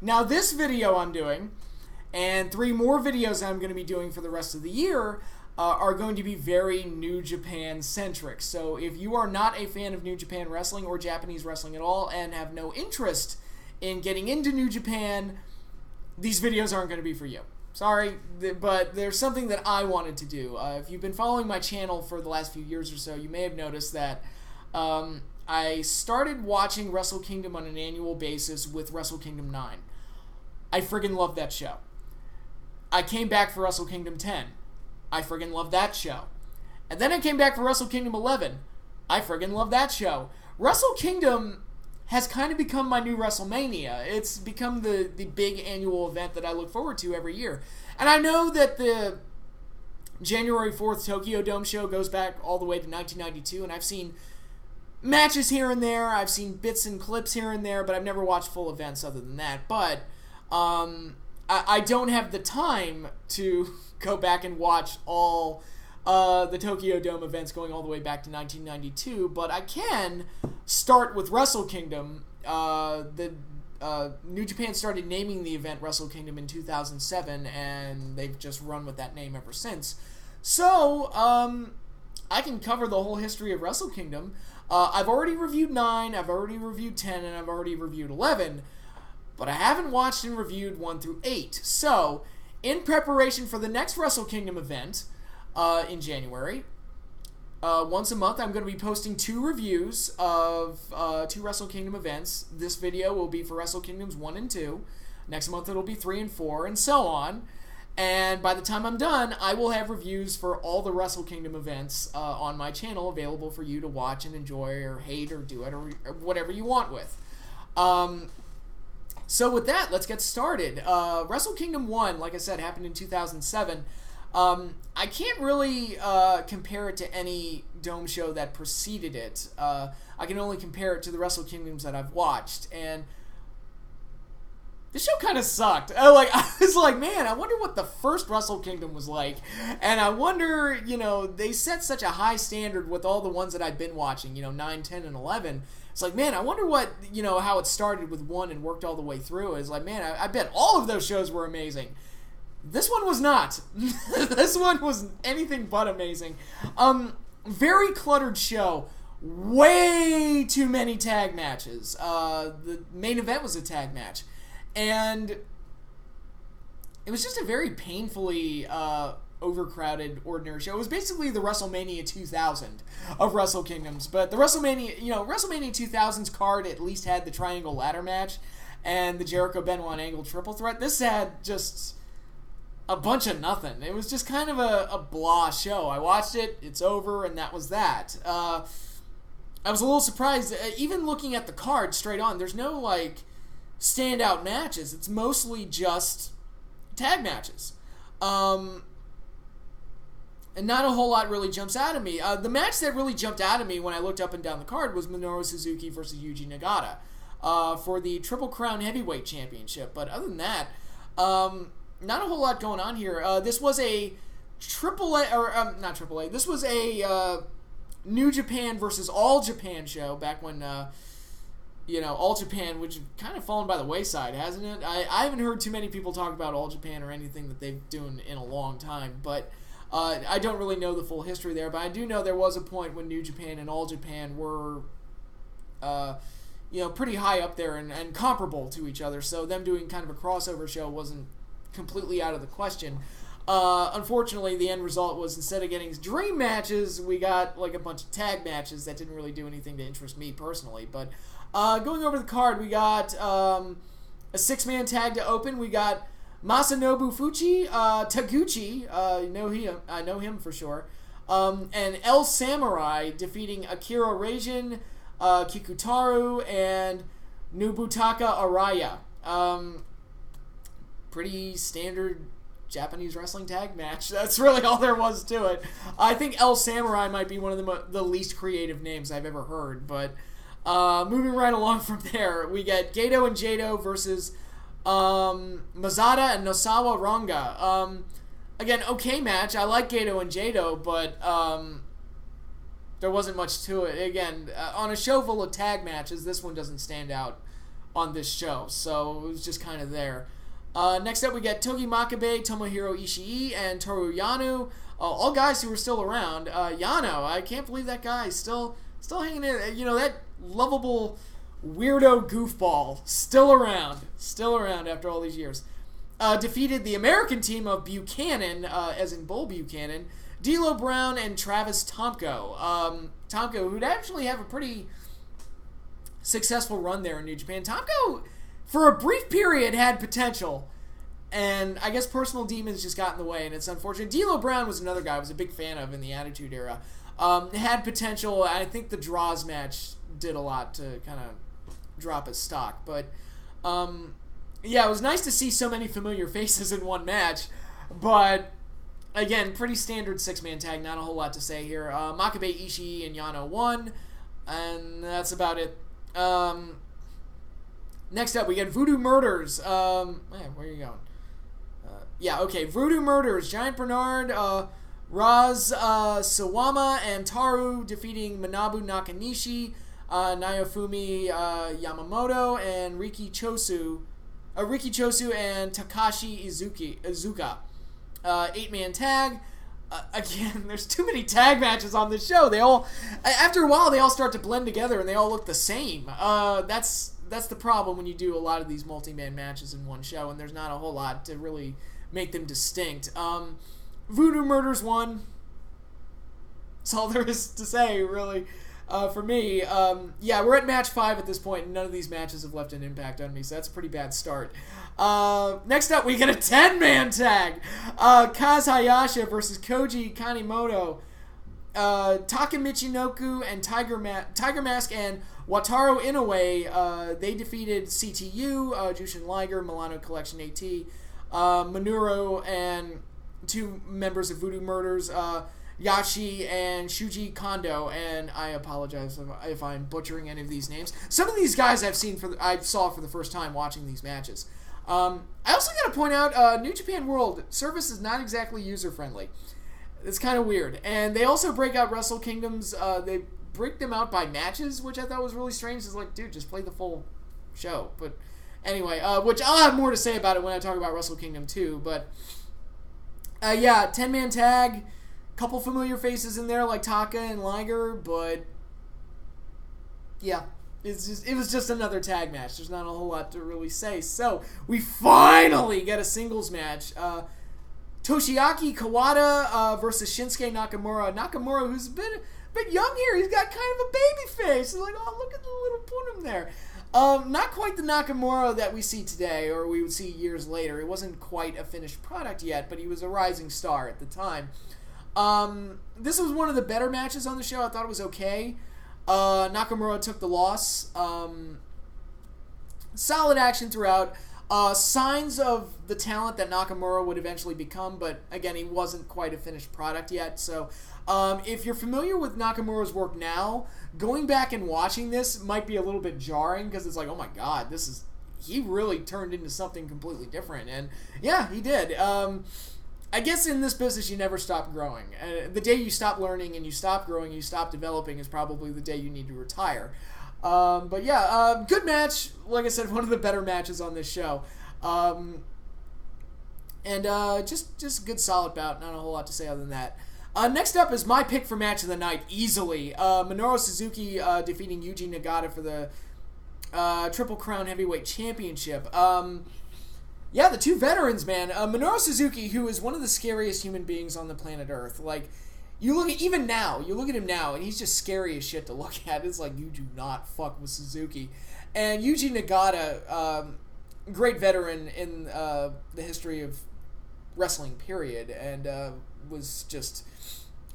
Now this video I'm doing, and 3 more videos I'm going to be doing for the rest of the year, are going to be very New Japan centric. So if you are not a fan of New Japan wrestling or Japanese wrestling at all and have no interest in getting into New Japan, these videos aren't going to be for you. Sorry, but there's something that I wanted to do. If you've been following my channel for the last few years or so, you may have noticed that I started watching Wrestle Kingdom on an annual basis with Wrestle Kingdom 9. I friggin' love that show. I came back for Wrestle Kingdom 10. I friggin' love that show. And then I came back for Wrestle Kingdom 11. I friggin' love that show. Wrestle Kingdom has kind of become my new WrestleMania. It's become the big annual event that I look forward to every year. And I know that the January 4th Tokyo Dome show goes back all the way to 1992, and I've seen matches here and there. I've seen bits and clips here and there, but I've never watched full events other than that. But I don't have the time to go back and watch all the Tokyo Dome events going all the way back to 1992, but I can start with Wrestle Kingdom. New Japan started naming the event Wrestle Kingdom in 2007, and they've just run with that name ever since. So, I can cover the whole history of Wrestle Kingdom. I've already reviewed 9, I've already reviewed 10, and I've already reviewed 11, but I haven't watched and reviewed 1 through 8. So, in preparation for the next Wrestle Kingdom event in January, once a month I'm going to be posting 2 reviews of 2 Wrestle Kingdom events. This video will be for Wrestle Kingdoms 1 and 2. Next month it'll be 3 and 4, and so on. And by the time I'm done, I will have reviews for all the Wrestle Kingdom events on my channel available for you to watch and enjoy or hate or do it or whatever you want with. So with that, let's get started. Wrestle Kingdom 1, like I said, happened in 2007. I can't really compare it to any Dome show that preceded it. I can only compare it to the Wrestle Kingdoms that I've watched, and this show kind of sucked. I was like, man, I wonder what the first Wrestle Kingdom was like, and I wonder, they set such a high standard with all the ones that I've been watching, 9, 10, and 11. It's like, man, I wonder what, how it started with 1 and worked all the way through. It's like, man, I bet all of those shows were amazing. This one was not. This one was anything but amazing. Very cluttered show. Way too many tag matches. The main event was a tag match. And it was just a very painfully overcrowded, ordinary show. It was basically the WrestleMania 2000 of Wrestle Kingdoms. But the WrestleMania 2000's card at least had the Triangle Ladder match and the Jericho Benoit Angle Triple Threat. This had just a bunch of nothing. It was just kind of a blah show. I watched it, it's over, and that was that. I was a little surprised, even looking at the card straight on, there's no, standout matches. It's mostly just tag matches. And not a whole lot really jumps out at me. The match that really jumped out at me when I looked up and down the card was Manoa Suzuki versus Yuji Nagata for the Triple Crown Heavyweight Championship. But other than that, not a whole lot going on here. This was a not AAA. This was a New Japan versus All Japan show back when, All Japan, which kind of fallen by the wayside, hasn't it? I haven't heard too many people talk about All Japan or anything that they've done in a long time, but I don't really know the full history there. But I do know there was a point when New Japan and All Japan were, pretty high up there and comparable to each other. So them doing kind of a crossover show wasn't completely out of the question. Unfortunately, the end result was instead of getting dream matches, we got a bunch of tag matches that didn't really do anything to interest me personally. But going over the card, we got a 6-man tag to open. We got Masanobu Fuchi, Taguchi, I know him for sure, and El Samurai defeating Akira Reijin, Kikutaru, and Nobutaka Araya. Pretty standard Japanese wrestling tag match. That's really all there was to it. I think El Samurai might be one of the least creative names I've ever heard, but moving right along from there, we get Gedo and Jado versus Mazada and Nosawa Ronga. Again, okay match. I like Gedo and Jado, but there wasn't much to it. Again, on a show full of tag matches, this one doesn't stand out on this show, so it was just kind of there. Next up, we get Togi Makabe, Tomohiro Ishii, and Toru Yano, all guys who were still around. Yano, I can't believe that guy is still hanging in. You know, that lovable weirdo goofball, still around after all these years. Defeated the American team of Buchanan, as in Bull Buchanan, D'Lo Brown, and Travis Tomko. Tomko, who'd actually have a pretty successful run there in New Japan. Tomko, for a brief period, had potential, and I guess personal demons just got in the way, and it's unfortunate. D'Lo Brown was another guy I was a big fan of in the Attitude Era. Had potential. I think the Draws match did a lot to kind of drop his stock, but yeah, it was nice to see so many familiar faces in one match, but again, pretty standard 6-man tag, not a whole lot to say here. Makabe, Ishii, and Yano won, and that's about it. Next up, we get Voodoo Murders. Man, where are you going? Voodoo Murders. Giant Bernard, Raz Sawama, and Taru defeating Manabu Nakanishi, Naofumi Yamamoto, and Riki Chosu and Takashi Izuka. 8-man tag. Again, there's too many tag matches on this show. They all, after a while, they all start to blend together and they all look the same. That's the problem when you do a lot of these multi-man matches in one show, and there's not a whole lot to really make them distinct. Voodoo Murders won. That's all there is to say, really, for me. We're at match 5 at this point, and none of these matches have left an impact on me, so that's a pretty bad start. Next up, we get a 10-man tag. Kaz Hayasha versus Koji Kanemoto. Taka Michinoku and Tiger Mask and Wataru Inoue, they defeated CTU, Jushin Liger, Milano Collection AT, Manuro, and 2 members of Voodoo Murders, Yashi and Shuji Kondo, and I apologize if I'm butchering any of these names. Some of these guys I saw for the first time watching these matches. I also got to point out, New Japan World service is not exactly user-friendly. It's kind of weird. And they also break out Wrestle Kingdoms. They break them out by matches, which I thought was really strange. It's like, dude, just play the full show. But anyway, which I'll have more to say about it when I talk about Wrestle Kingdom 2. But, 10-man tag. Couple familiar faces in there like Taka and Liger, but yeah, it was just another tag match. There's not a whole lot to really say. So we finally get a singles match. Toshiaki Kawada versus Shinsuke Nakamura. Nakamura, who's a bit young here, he's got kind of a baby face. It's like, oh, look at the little punum there. Not quite the Nakamura that we see today, or we would see years later. It wasn't quite a finished product yet, but he was a rising star at the time. This was one of the better matches on the show. I thought it was okay. Nakamura took the loss. Solid action throughout. Signs of the talent that Nakamura would eventually become, but again, he wasn't quite a finished product yet. So, if you're familiar with Nakamura's work now, going back and watching this might be a little bit jarring, because it's like, oh my god, he really turned into something completely different. And yeah, he did. I guess in this business, you never stop growing. The day you stop learning and you stop growing, you stop developing is probably the day you need to retire. Good match. Like I said, one of the better matches on this show. Just a good solid bout. Not a whole lot to say other than that. Next up is my pick for match of the night, easily. Minoru Suzuki defeating Yuji Nagata for the Triple Crown Heavyweight Championship. The 2 veterans, man. Minoru Suzuki, who is one of the scariest human beings on the planet Earth. Like, you look at him now, and he's just scary as shit to look at. It's like, you do not fuck with Suzuki. And Yuji Nagata, great veteran in the history of wrestling, period, and was just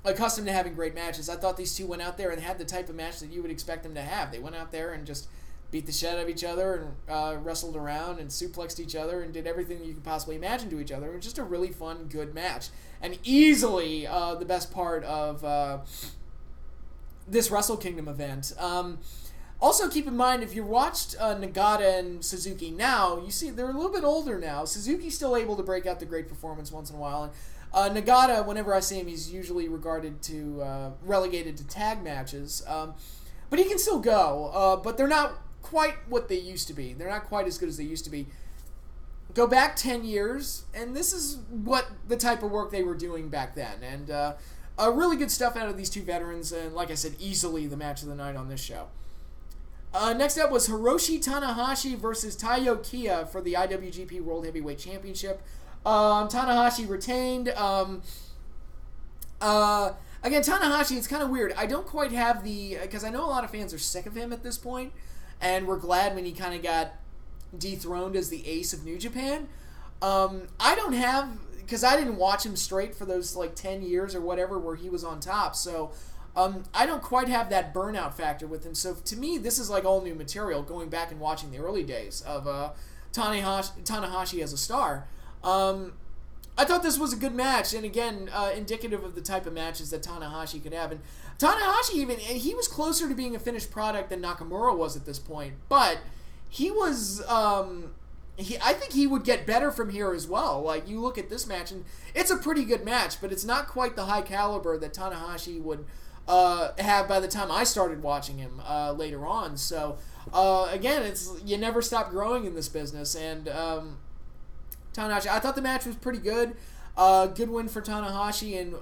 accustomed to having great matches. I thought these 2 went out there and had the type of match that you would expect them to have. They went out there and just beat the shit out of each other and wrestled around and suplexed each other and did everything you could possibly imagine to each other. It was just a really fun, good match. And easily the best part of this Wrestle Kingdom event. Also, keep in mind, if you watched Nagata and Suzuki now, you see they're a little bit older now. Suzuki's still able to break out the great performance once in a while. And Nagata, whenever I see him, he's usually relegated to tag matches. But he can still go. But they're not quite what they used to be. They're not quite as good as they used to be. Go back 10 years, and this is what the type of work they were doing back then. And really good stuff out of these two veterans, and like I said, easily the match of the night on this show. Next up was Hiroshi Tanahashi versus Taiyo Kia for the IWGP World Heavyweight Championship. Tanahashi retained. Again, Tanahashi, it's kind of weird. I don't quite have because I know a lot of fans are sick of him at this point, and we're glad when he kind of got dethroned as the ace of New Japan. I don't have, because I didn't watch him straight for those 10 years or whatever where he was on top, so I don't quite have that burnout factor with him. So to me, this is all new material, going back and watching the early days of Tanahashi as a star. I thought this was a good match, and again, indicative of the type of matches that Tanahashi could have. And Tanahashi he was closer to being a finished product than Nakamura was at this point, but he was, I think he would get better from here as well. You look at this match, and it's a pretty good match, but it's not quite the high caliber that Tanahashi would have by the time I started watching him later on. So, again, you never stop growing in this business, and Tanahashi, I thought the match was pretty good. Good win for Tanahashi, and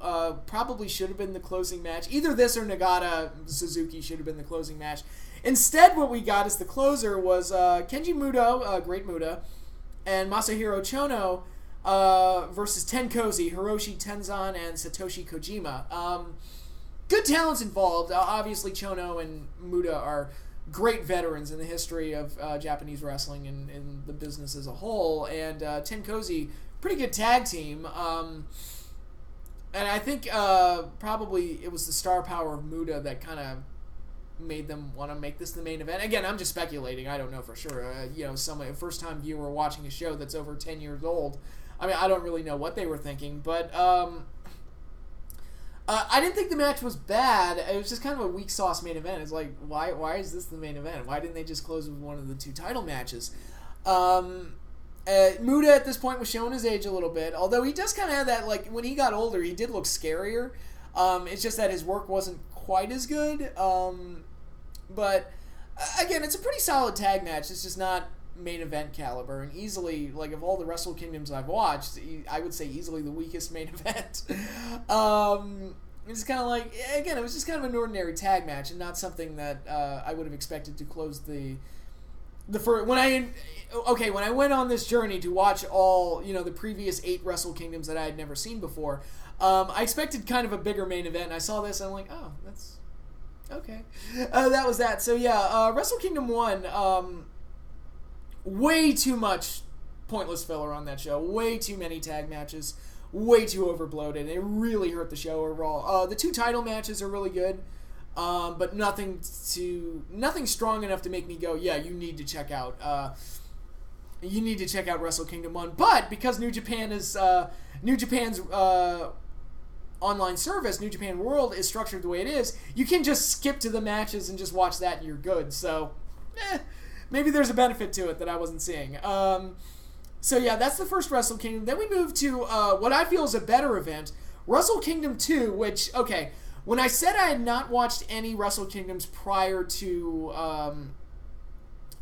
probably should have been the closing match. Either this or Nagata Suzuki should have been the closing match. Instead, what we got as the closer was Kenji Muto, Great Muta, and Masahiro Chono versus Tenkozy, Hiroshi Tenzan, and Satoshi Kojima. Good talents involved. Obviously, Chono and Muta are great veterans in the history of Japanese wrestling and the business as a whole. And Tenkozy, pretty good tag team. And I think probably it was the star power of Muta that kind of made them want to make this the main event. Again, I'm just speculating. I don't know for sure. A first-time viewer watching a show that's over 10 years old. I mean, I don't really know what they were thinking, but I didn't think the match was bad. It was just kind of a weak sauce main event. It's why is this the main event? Why didn't they just close with one of the two title matches? Muta at this point was showing his age a little bit, although he does kind of have that, when he got older, he did look scarier. It's just that his work wasn't quite as good. But again, it's a pretty solid tag match. It's just not main event caliber, and easily, of all the Wrestle Kingdoms I've watched, I would say easily the weakest main event. It's kind of again, it was just kind of an ordinary tag match, and not something that I would have expected to close the first. When I went on this journey to watch all the previous 8 Wrestle Kingdoms that I had never seen before, I expected kind of a bigger main event, and I saw this, and I'm like, oh, that's okay. That was that. So yeah, Wrestle Kingdom 1. Way too much pointless filler on that show. Way too many tag matches. Way too overbloated. It really hurt the show overall. The 2 title matches are really good, but nothing strong enough to make me go, yeah, you need to check out. You need to check out Wrestle Kingdom 1. But because New Japan's online service, New Japan World, is structured the way it is, you can just skip to the matches and just watch that and you're good. So, maybe there's a benefit to it that I wasn't seeing. So yeah, that's the first Wrestle Kingdom. Then we move to what I feel is a better event, Wrestle Kingdom 2, which, okay, when I said I had not watched any Wrestle Kingdoms prior to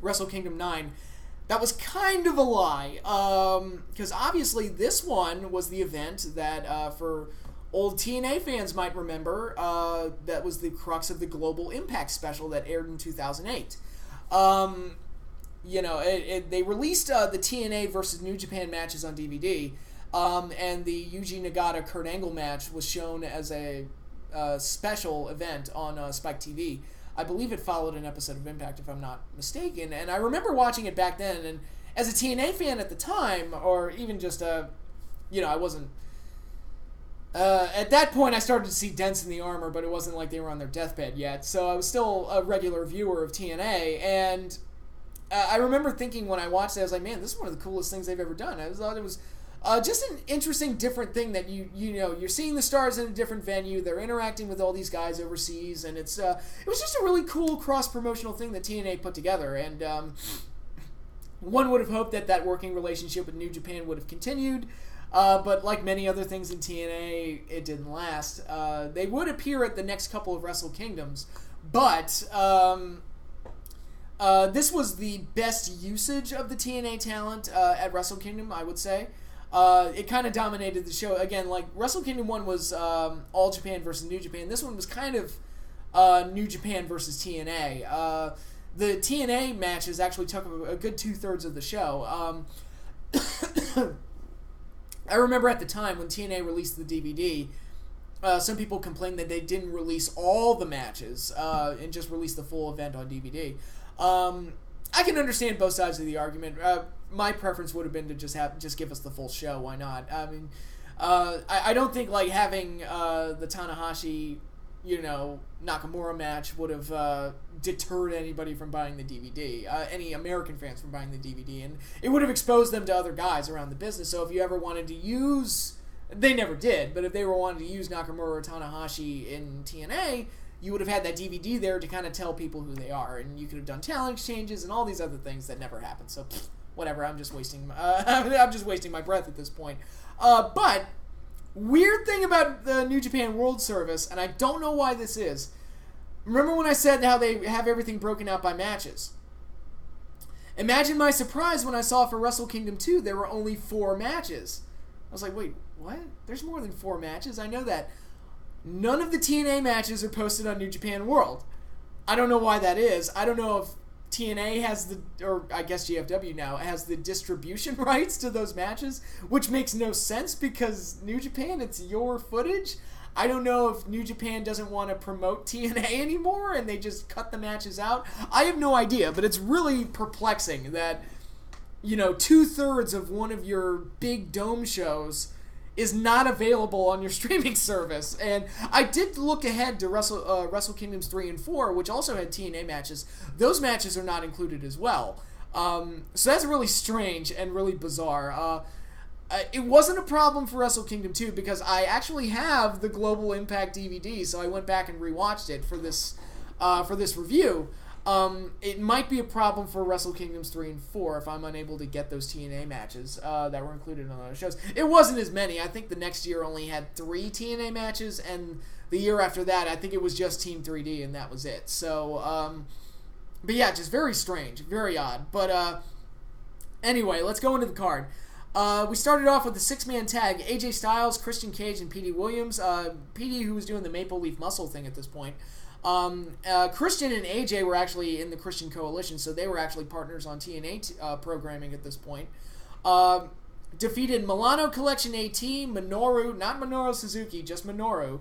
Wrestle Kingdom 9, that was kind of a lie. Because obviously this one was the event that, for old TNA fans might remember, that was the crux of the Global Impact special that aired in 2008. They released the TNA versus New Japan matches on DVD, and the Yuji Nagata Kurt Angle match was shown as a special event on Spike TV. I believe it followed an episode of Impact, if I'm not mistaken, and I remember watching it back then, and as a TNA fan at the time, or even just I wasn't... at that point, I started to see dents in the armor, but it wasn't like they were on their deathbed yet, so I was still a regular viewer of TNA, and I remember thinking when I watched it, I was like, man, this is one of the coolest things they've ever done. I thought it was just an interesting, different thing that you're seeing the stars in a different venue, they're interacting with all these guys overseas, and it was just a really cool cross-promotional thing that TNA put together, and one would have hoped that working relationship with New Japan would have continued, but like many other things in TNA, it didn't last. They would appear at the next couple of Wrestle Kingdoms, but this was the best usage of the TNA talent at Wrestle Kingdom, I would say. It kind of dominated the show. Again, like, Wrestle Kingdom 1 was All Japan versus New Japan. This one was kind of New Japan versus TNA. The TNA matches actually took a good 2/3 of the show. I remember at the time when TNA released the DVD, some people complained that they didn't release all the matches and just release the full event on DVD. I can understand both sides of the argument. My preference would have been to just give us the full show. Why not? I mean, I don't think like having the Tanahashi, Nakamura match would have deterred anybody from buying the DVD. Any American fans from buying the DVD, and it would have exposed them to other guys around the business. So if you ever wanted to use, they never did, but if they were wanting to use Nakamura or Tanahashi in TNA, you would have had that DVD there to kind of tell people who they are, and you could have done talent exchanges and all these other things that never happened. So whatever, I'm just wasting my breath at this point. But weird thing about the New Japan World Service, and I don't know why this is. Remember when I said how they have everything broken out by matches? Imagine my surprise when I saw for Wrestle Kingdom 2 there were only 4 matches. I was like, wait, what? There's more than 4 matches? I know that. None of the TNA matches are posted on New Japan World. I don't know why that is. I don't know if TNA has or I guess GFW now, has the distribution rights to those matches, which makes no sense because New Japan, it's your footage. I don't know if New Japan doesn't want to promote TNA anymore and they just cut the matches out. I have no idea, but it's really perplexing that, 2/3 of one of your big dome shows is not available on your streaming service. And I did look ahead to Wrestle Kingdoms 3 and 4, which also had TNA matches. Those matches are not included as well. So that's really strange and really bizarre. It wasn't a problem for Wrestle Kingdom 2 because I actually have the Global Impact DVD, so I went back and rewatched it for this review. It might be a problem for Wrestle Kingdoms 3 and 4 if I'm unable to get those TNA matches that were included on those shows. It wasn't as many. I think the next year only had 3 TNA matches, and the year after that, I think it was just Team 3D, and that was it. So, but yeah, just very strange, very odd. But anyway, let's go into the card. We started off with the 6-man tag, AJ Styles, Christian Cage, and Petey Williams. Petey, who was doing the Maple Leaf Muscle thing at this point. Christian and AJ were actually in the Christian Coalition, so they were actually partners on TNA programming at this point. Defeated Milano Collection AT, Minoru, not Minoru Suzuki, just Minoru,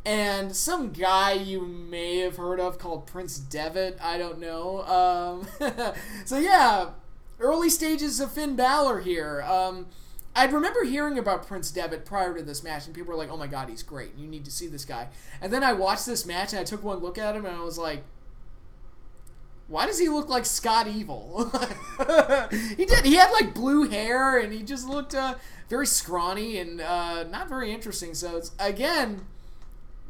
and some guy you may have heard of called Prince Devitt, I don't know. So yeah, early stages of Finn Balor here. I'd remember hearing about Prince Devitt prior to this match, and people were like, oh my god, he's great. You need to see this guy. And then I watched this match, and I took one look at him, and I was like, why does he look like Scott Evil? He did. He had, like, blue hair, and he just looked very scrawny and not very interesting. So, again,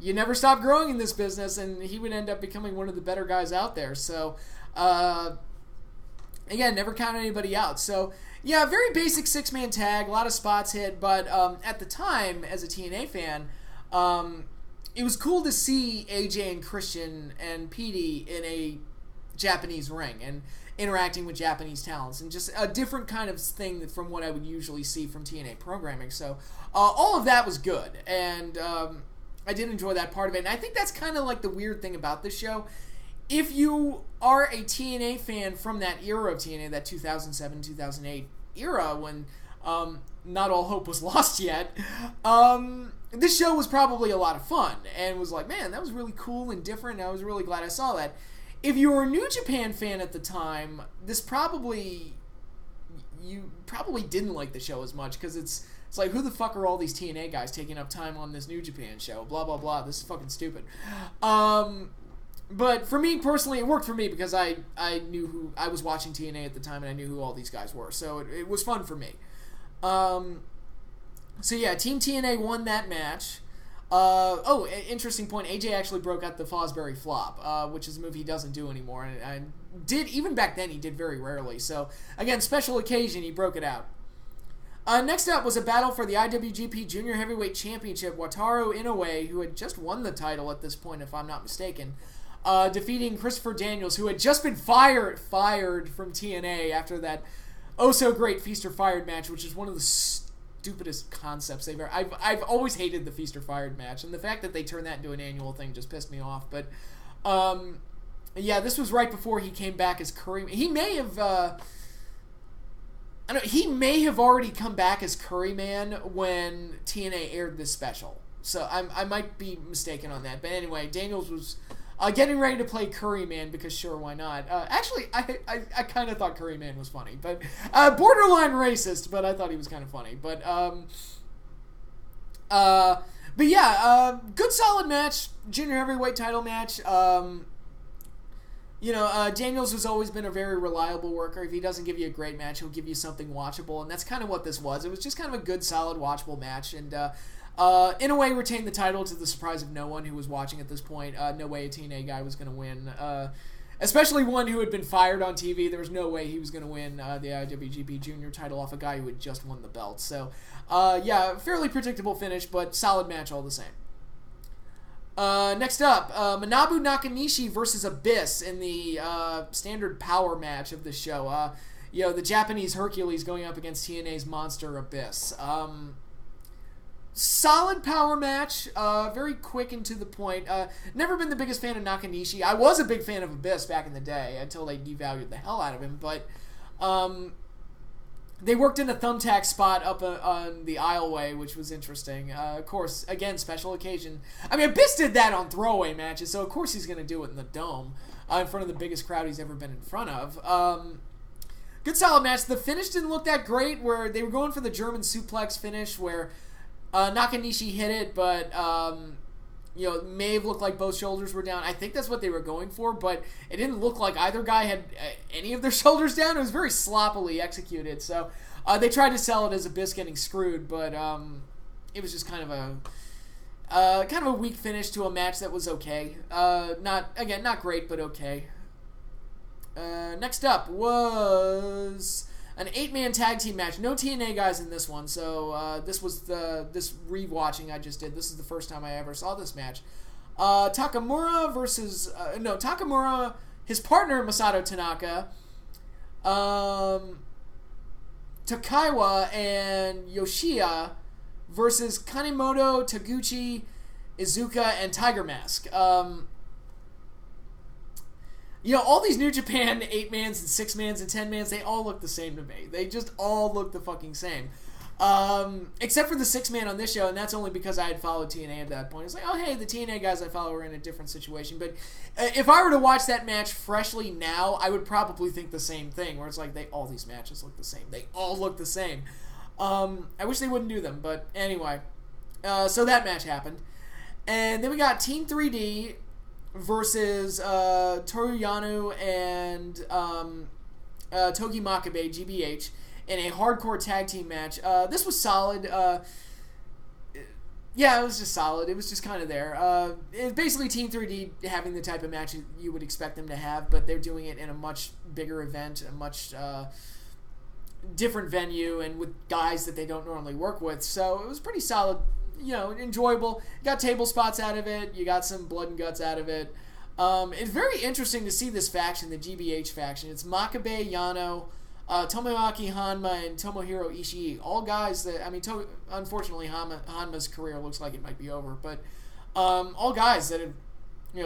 you never stop growing in this business, and he would end up becoming one of the better guys out there. So, again, never count anybody out. So, yeah, very basic 6-man tag, a lot of spots hit, but at the time, as a TNA fan, it was cool to see AJ and Christian and Petey in a Japanese ring and interacting with Japanese talents, and just a different kind of thing from what I would usually see from TNA programming. So all of that was good, and I did enjoy that part of it, and I think that's kind of like the weird thing about this show. If you are a TNA fan from that era of TNA, that 2007, 2008 era when not all hope was lost yet, this show was probably a lot of fun and was like, man, that was really cool and different, and I was really glad I saw that. If you were a New Japan fan at the time, you probably didn't like the show as much because it's like, who the fuck are all these TNA guys taking up time on this New Japan show? Blah, blah, blah. This is fucking stupid. But for me personally, it worked for me because I knew who I was watching TNA at the time, and I knew who all these guys were, so it was fun for me. So yeah, Team TNA won that match. Interesting point. AJ actually broke out the Fosbury Flop, which is a move he doesn't do anymore, and did even back then he did very rarely. So again, special occasion, he broke it out. Next up was a battle for the IWGP Junior Heavyweight Championship. Wataru Inoue, who had just won the title at this point, if I'm not mistaken, defeating Christopher Daniels, who had just been fired from TNA after that oh-so-great Feast or Fired match, which is one of the stupidest concepts they've ever... I've always hated the Feast or Fired match, and the fact that they turned that into an annual thing just pissed me off. But, yeah, this was right before he came back as Curry... He may have... he may have already come back as Curryman when TNA aired this special. So I might be mistaken on that. But anyway, Daniels was getting ready to play Curryman because sure, why not? Actually, I kind of thought Curryman was funny. But borderline racist, but I thought he was kind of funny. But yeah, good solid match. Junior heavyweight title match. Daniels has always been a very reliable worker. If he doesn't give you a great match, he'll give you something watchable, and that's kind of what this was. It was just kind of a good, solid, watchable match, and in a way retained the title to the surprise of no one who was watching at this point. No way a TNA guy was going to win, especially one who had been fired on TV. There was no way he was going to win the IWGP Junior title off a guy who had just won the belt. So, yeah, fairly predictable finish, but solid match all the same. Next up, Manabu Nakanishi versus Abyss in the standard power match of the show. The Japanese Hercules going up against TNA's monster Abyss. Solid power match, very quick and to the point. Never been the biggest fan of Nakanishi. I was a big fan of Abyss back in the day until they devalued the hell out of him, but they worked in a thumbtack spot up on the aisleway, which was interesting. Of course, again, special occasion. I mean, Abyss did that on throwaway matches, so of course he's going to do it in the Dome, in front of the biggest crowd he's ever been in front of. Good solid match. The finish didn't look that great, where they were going for the German suplex finish, where Nakanishi hit it, but it may have looked like both shoulders were down. I think that's what they were going for, but it didn't look like either guy had any of their shoulders down. It was very sloppily executed. So they tried to sell it as Abyss getting screwed, but it was just kind of a weak finish to a match that was okay. Not great, but okay. Next up was an 8-man tag team match. No TNA guys in this one, so this was this rewatching I just did. This is the first time I ever saw this match. Takamura versus Takamura, his partner Masato Tanaka, Takaiwa and Yoshiya versus Kanemoto, Taguchi, Iizuka, and Tiger Mask. All these New Japan 8-mans and 6-mans and 10-mans, they all look the same to me. They just all look the fucking same. Except for the 6-man on this show, and that's only because I had followed TNA at that point. It's like, oh, hey, the TNA guys I follow are in a different situation. But if I were to watch that match freshly now, I would probably think the same thing, where it's like, all these matches look the same. They all look the same. I wish they wouldn't do them, but anyway. So that match happened. And then we got Team 3D versus Toru Yano and Togi Makabe, GBH, in a hardcore tag team match. This was solid. Yeah, it was just solid. It was just kind of there. It's basically Team 3D having the type of match you would expect them to have, but they're doing it in a much bigger event, a much different venue, and with guys that they don't normally work with. So it was pretty solid. Enjoyable. You got table spots out of it. You got some blood and guts out of it. It's very interesting to see this faction, the GBH faction. It's Makabe, Yano, Tomoaki Hanma, and Tomohiro Ishii. All guys that, unfortunately, Hanma's career looks like it might be over, but all guys that are,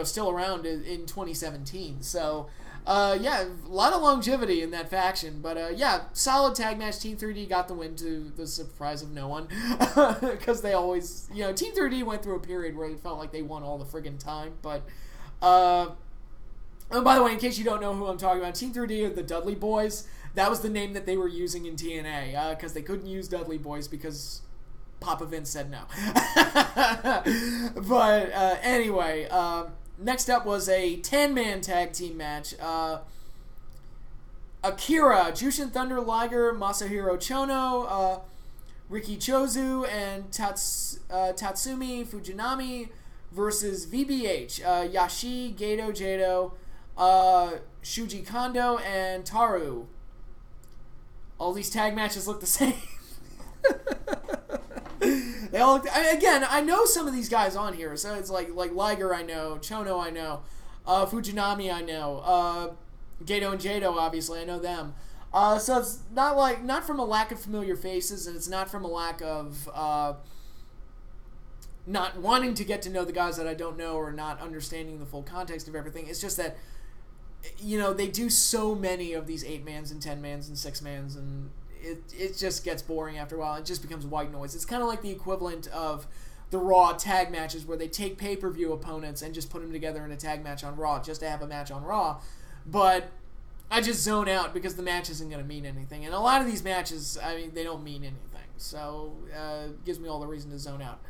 still around in 2017. So, yeah, a lot of longevity in that faction. But, yeah, solid tag match. Team 3D got the win to the surprise of no one. Because they always... Team 3D went through a period where it felt like they won all the friggin' time. But, oh, by the way, in case you don't know who I'm talking about, Team 3D are the Dudley Boys. That was the name that they were using in TNA. Because they couldn't use Dudley Boys because Papa Vince said no. But, anyway... next up was a 10-man tag team match. Akira, Jushin Thunder Liger, Masahiro Chono, Riki Chozu, and Tatsumi Fujinami versus VBH, Yashi, Gedo Jado, Shuji Kondo, and Taru. All these tag matches look the same. They all look, again, I know some of these guys on here, so it's like Liger I know, Chono I know, Fujinami, I know. Gato and Jado, obviously, I know them. So it's not from a lack of familiar faces, and it's not from a lack of not wanting to get to know the guys that I don't know or not understanding the full context of everything. It's just that, they do so many of these 8-mans and 10-mans and 6-mans, and it just gets boring after a while. It just becomes white noise. It's kind of like the equivalent of the Raw tag matches where they take pay-per-view opponents and just put them together in a tag match on Raw just to have a match on Raw. But I just zone out because the match isn't going to mean anything. And a lot of these matches, they don't mean anything. So it gives me all the reason to zone out.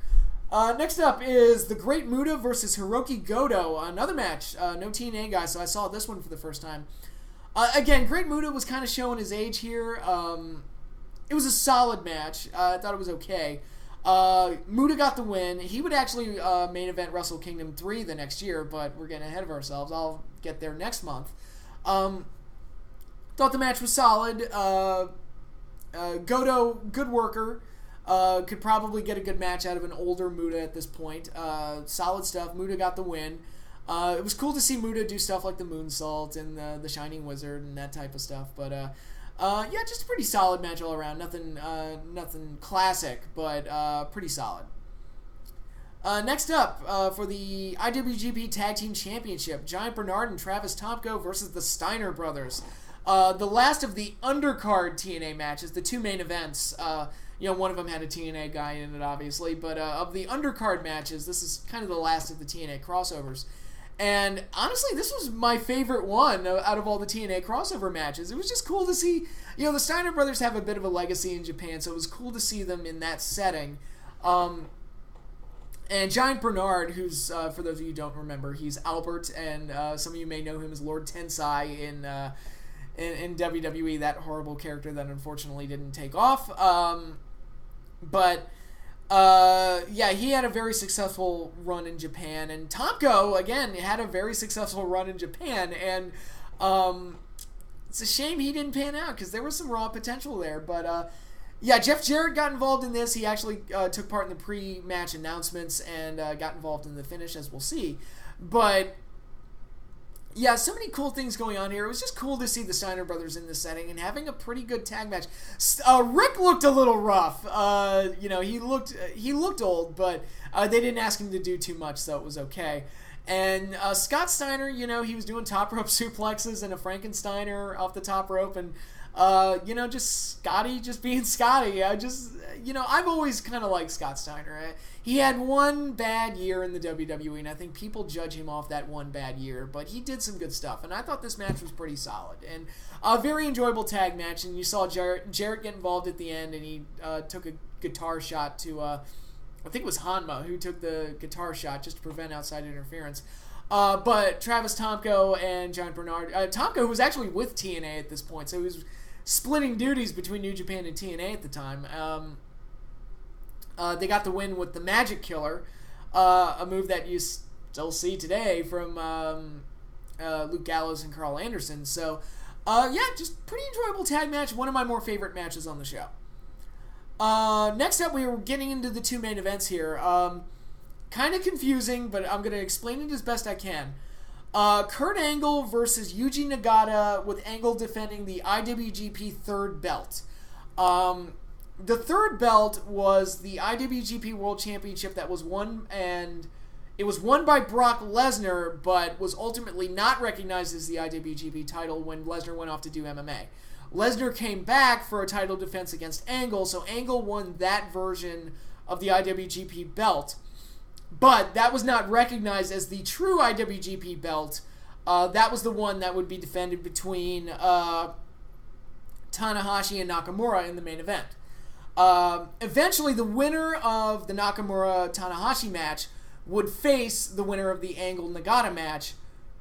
Next up is the Great Muta versus Hiroki Goto. Another match. No TNA guys, so I saw this one for the first time. Again, Great Muta was kind of showing his age here. It was a solid match. I thought it was okay. Muta got the win. He would actually main event Wrestle Kingdom 3 the next year, but we're getting ahead of ourselves. I'll get there next month. Thought the match was solid. Goto, good worker. Could probably get a good match out of an older Muta at this point. Solid stuff. Muta got the win. It was cool to see Muta do stuff like the moonsault and the Shining Wizard and that type of stuff. But just a pretty solid match all around. Nothing classic, but pretty solid. Next up, for the IWGP Tag Team Championship, Giant Bernard and Travis Tomko versus the Steiner brothers. The last of the undercard TNA matches, the two main events. One of them had a TNA guy in it, obviously, but of the undercard matches, this is kind of the last of the TNA crossovers. And honestly, this was my favorite one out of all the TNA crossover matches. It was just cool to see, the Steiner brothers have a bit of a legacy in Japan, so it was cool to see them in that setting. And Giant Bernard, who's, for those of you who don't remember, he's Albert, and some of you may know him as Lord Tensai in WWE, that horrible character that unfortunately didn't take off. He had a very successful run in Japan, and Tomko, again, had a very successful run in Japan, and it's a shame he didn't pan out, because there was some raw potential there, but Jeff Jarrett got involved in this. He actually took part in the pre-match announcements and got involved in the finish, as we'll see, but yeah, so many cool things going on here. It was just cool to see the Steiner brothers in this setting and having a pretty good tag match. Rick looked a little rough. He looked old, but they didn't ask him to do too much, so it was okay. And Scott Steiner, he was doing top rope suplexes and a Frankensteiner off the top rope, and just Scotty just being Scotty. I've always kind of liked Scott Steiner. He had one bad year in the WWE, and I think people judge him off that one bad year, but he did some good stuff, and I thought this match was pretty solid. And a very enjoyable tag match, and you saw Jarrett get involved at the end, and he took a guitar shot to, I think it was Hanma who took the guitar shot just to prevent outside interference. But Travis Tomko and Giant Bernard, Tomko, who was actually with TNA at this point, so he was splitting duties between New Japan and TNA at the time. They got the win with the Magic Killer, a move that you still see today from Luke Gallows and Carl Anderson. So, just pretty enjoyable tag match. One of my more favorite matches on the show. Next up, we were getting into the two main events here. Kind of confusing, but I'm going to explain it as best I can. Kurt Angle versus Yuji Nagata, with Angle defending the IWGP third belt. The third belt was the IWGP World Championship that was won, and it was won by Brock Lesnar, but was ultimately not recognized as the IWGP title when Lesnar went off to do MMA. Lesnar came back for a title defense against Angle, so Angle won that version of the IWGP belt. But that was not recognized as the true IWGP belt. That was the one that would be defended between Tanahashi and Nakamura in the main event. Eventually, the winner of the Nakamura-Tanahashi match would face the winner of the Angle-Nagata match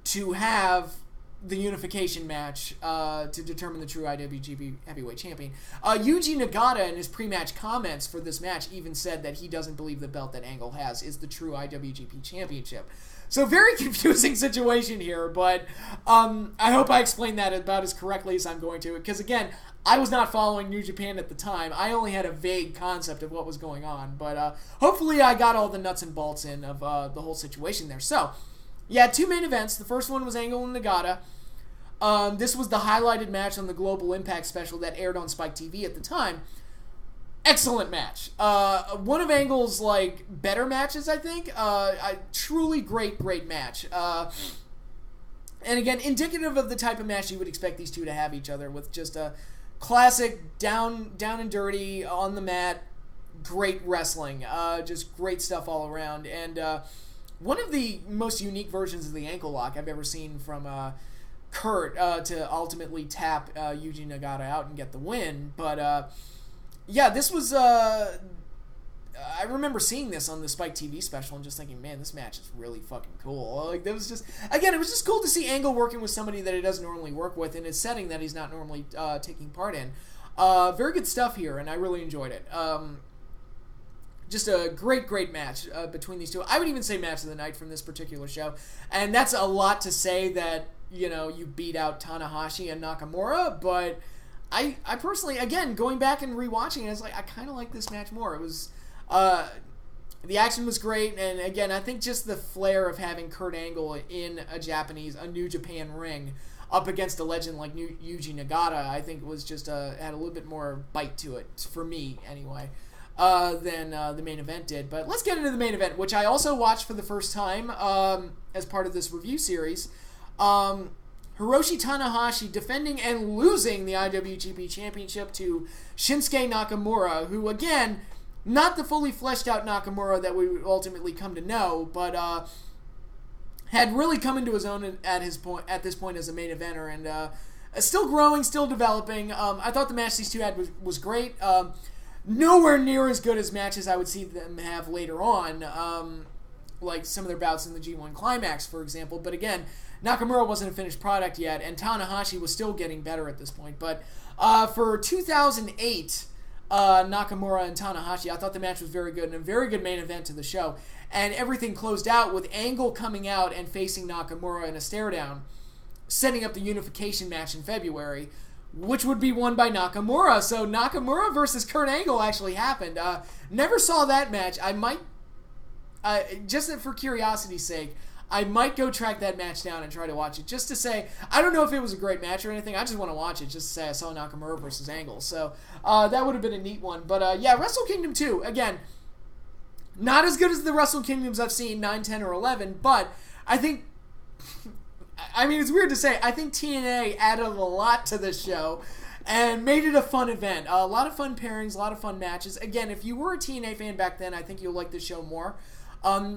to have the unification match to determine the true IWGP Heavyweight Champion. Yuji Nagata, in his pre-match comments for this match, even said that he doesn't believe the belt that Angle has is the true IWGP Championship. So very confusing situation here, but I hope I explained that about as correctly as I'm going to, because again, I was not following New Japan at the time. I only had a vague concept of what was going on, but hopefully I got all the nuts and bolts in of the whole situation there. So, Yeah, 2 main events. The first one was Angle and Nagata. This was the highlighted match on the Global Impact special that aired on Spike TV at the time. Excellent match. One of Angle's like better matches, I think. A truly great match. And again, indicative of the type of match you would expect these two to have each other, with just a classic down and dirty on the mat, great wrestling, just great stuff all around. And one of the most unique versions of the ankle lock I've ever seen from Kurt to ultimately tap Yuji Nagata out and get the win. But yeah, this was I remember seeing this on the Spike TV special and just thinking, man, this match is really fucking cool. Like, that was just, again, it was just cool to see Angle working with somebody that he doesn't normally work with in a setting that he's not normally taking part in. Very good stuff here, and I really enjoyed it. Just a great match between these two. I would even say match of the night from this particular show. And that's a lot to say that, you know, you beat out Tanahashi and Nakamura, but I personally, again, going back and rewatching it, I was like, I kind of like this match more. It was... the action was great, and again, I think just the flair of having Kurt Angle in a New Japan ring up against a legend like Yuji Nagata, I think was just had a little bit more bite to it, for me anyway, than the main event did. But let's get into the main event, which I also watched for the first time as part of this review series. Hiroshi Tanahashi defending and losing the IWGP Championship to Shinsuke Nakamura, who, again... not the fully fleshed out Nakamura that we would ultimately come to know, but had really come into his own at this point as a main eventer, and still growing, still developing. I thought the match these two had was great. Nowhere near as good as matches I would see them have later on, like some of their bouts in the G1 Climax, for example. But again, Nakamura wasn't a finished product yet, and Tanahashi was still getting better at this point. But for 2008... Nakamura and Tanahashi, I thought the match was very good and a very good main event to the show. And everything closed out with Angle coming out and facing Nakamura in a stare down, setting up the unification match in February, which would be won by Nakamura. So Nakamura versus Kurt Angle actually happened. Never saw that match. I might, just for curiosity's sake, I might go track that match down and try to watch it, just to say, I don't know if it was a great match or anything, I just want to watch it just to say I saw Nakamura versus Angle. So that would have been a neat one. But yeah, Wrestle Kingdom 2, again, not as good as the Wrestle Kingdoms I've seen, 9, 10, or 11, but I think, I mean, it's weird to say, I think TNA added a lot to this show and made it a fun event. A lot of fun pairings, a lot of fun matches. Again, if you were a TNA fan back then, I think you'll like this show more.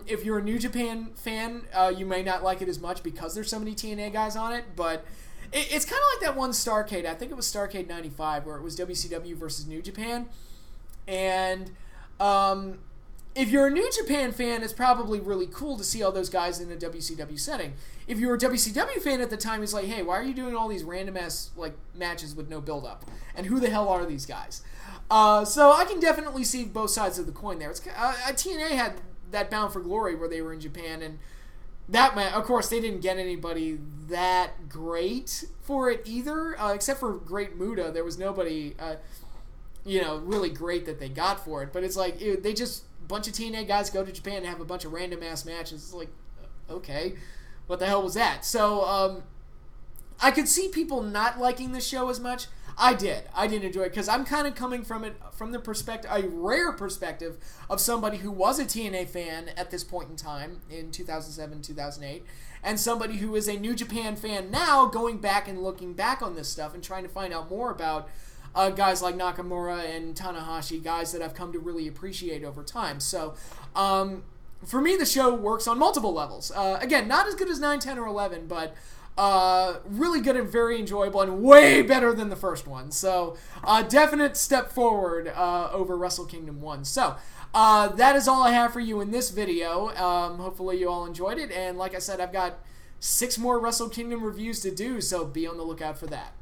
If you're a New Japan fan, you may not like it as much because there's so many TNA guys on it, but it's kind of like that one Starrcade, I think it was Starrcade 95, where it was WCW versus New Japan, and if you're a New Japan fan, it's probably really cool to see all those guys in a WCW setting. If you were a WCW fan at the time, it's like, hey, why are you doing all these random-ass like matches with no build-up? And who the hell are these guys? So I can definitely see both sides of the coin there. TNA had that Bound for Glory where they were in Japan, and that man, of course, they didn't get anybody that great for it either, except for Great Muta. There was nobody, really great that they got for it. But it's like they just bunch of TNA guys go to Japan and have a bunch of random ass matches. It's like, okay, what the hell was that? So I could see people not liking this show as much. I did enjoy it because I'm kind of coming from it from the perspective, a rare perspective of somebody who was a TNA fan at this point in time in 2007, 2008, and somebody who is a New Japan fan now, going back and looking back on this stuff and trying to find out more about guys like Nakamura and Tanahashi, guys that I've come to really appreciate over time. So for me, the show works on multiple levels. Again, not as good as 9, 10, or 11, but really good and very enjoyable and way better than the first one. So definite step forward over Wrestle Kingdom 1. So that is all I have for you in this video. Hopefully you all enjoyed it, and like I said, I've got 6 more Wrestle Kingdom reviews to do, so be on the lookout for that.